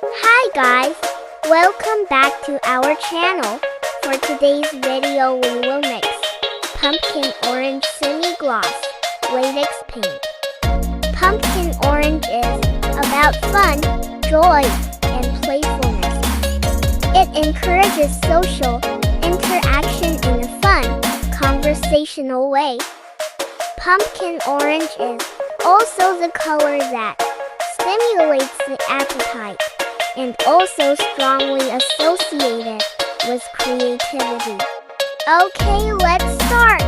Hi guys! Welcome back to our channel. For today's video we will mix pumpkin orange semi-gloss latex paint. Pumpkin orange is about fun, joy, and playfulness. It encourages social interaction in a fun, conversational way. Pumpkin orange is also the color that stimulates the appetite and also strongly associated with creativity. Okay, let's start!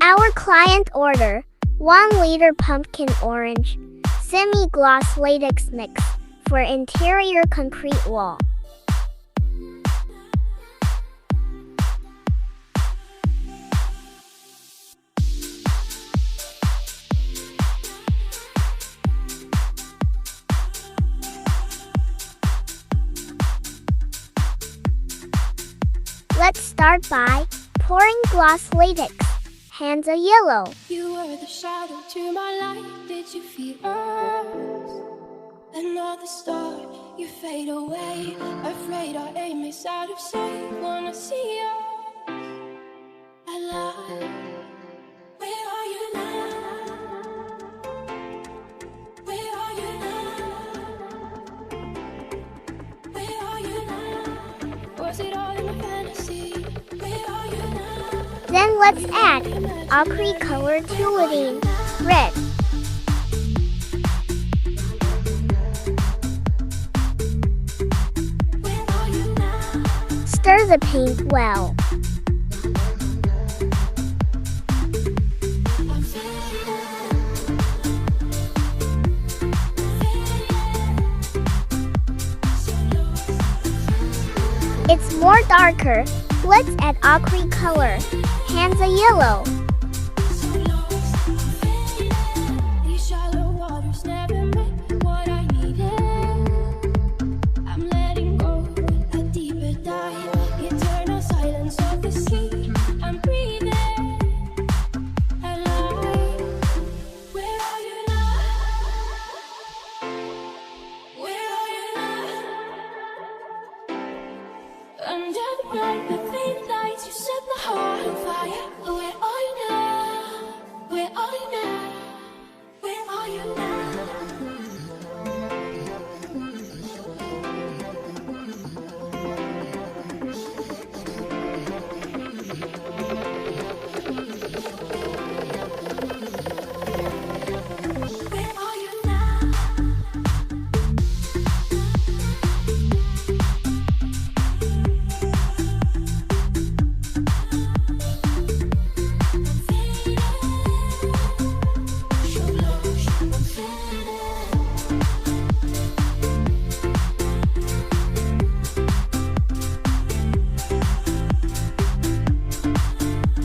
Our client order 1 liter pumpkin orange semi-gloss latex mix for interior concrete wall. Let's start by pouring gloss latex. Hands are yellow. You were the shadow to my light. Did you feel us? Another star, you fade away. Afraid our aim is out of sight. Wanna see us alive. Where are you now? Where are you now? Where are you now? Was it all in my fantasy? Where are you now? Then let's add acrylic color urethane red. Stir the paint well. It's more darker. Let's add acrylic color. Hands are yellow. These shallow waters never met what I needed. I'm letting go a deeper dive. Eternal silence of the sea. I'm breathing alive. Where are you now? Where are you now? Under the night, the faint lights, you set the heart on fire. Where are you now? Where are you now? Where are you now? Where are you now?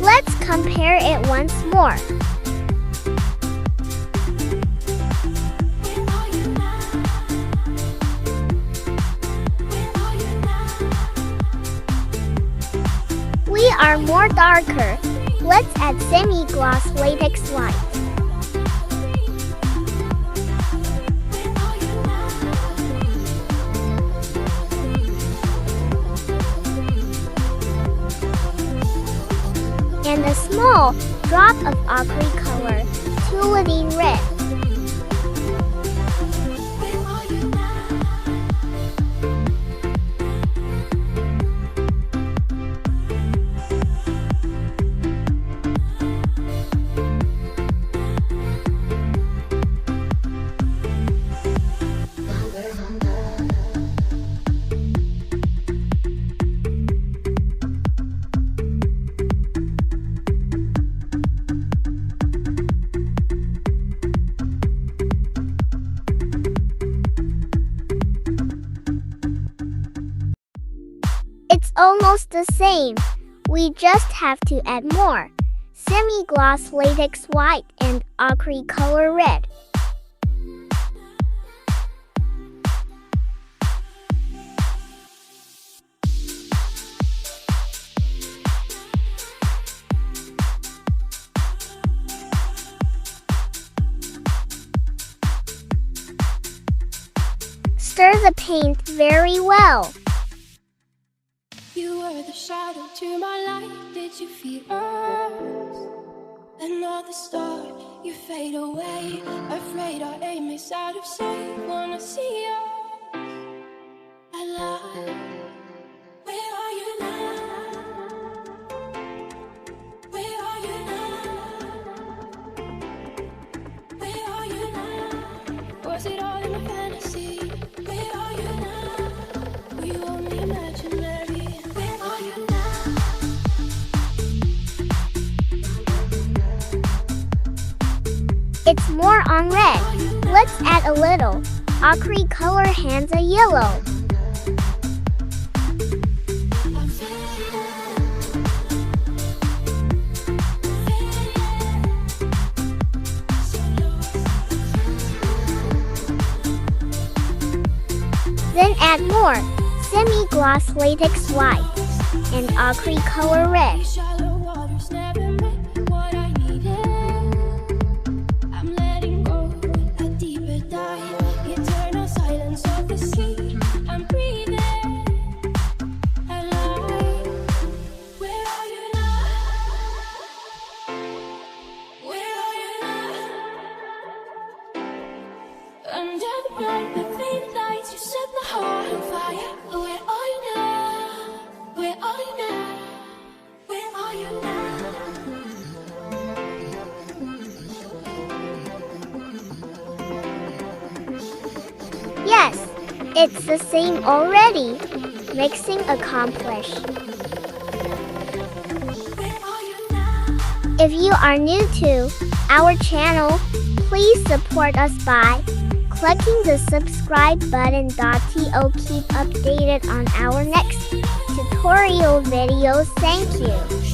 Let's compare it once more. Where are you now? Where are you now? We are more darker. Let's add semi-gloss latex light. Where are you And a small drop of acrylic color urethane red. Where are you now? It's almost the same. We just have to add more semi-gloss latex white and acrylic color red. the paint very well. You were the shadow to my light. Did you feel us? Another star, you fade away. Afraid our aim is out of sight. Wanna see us alive. Where are you now? Where are you now? Where are you now? Was it all in a fantasy? Where are you now? Were you only imaginary? Where are you now? It's more on red. Let's add a little. Acrylic color hands a yellow. Then add more. Semi-gloss latex white and acrylic color red. Shallow waters never met what I needed. I'm letting go a deeper dive. Eternal silence of the sea. I'm breathing alive. Where are you now? Where are you now? Under the bright, the faint lights, you set my heart on fire. Where are you now? Where are you now? Where are you now? Yes, it's the same already. Mixing accomplished. Where are you now? If you are new to our channel, please support us by clicking the subscribe button. To keep updated on our next tutorial videos. Thank you.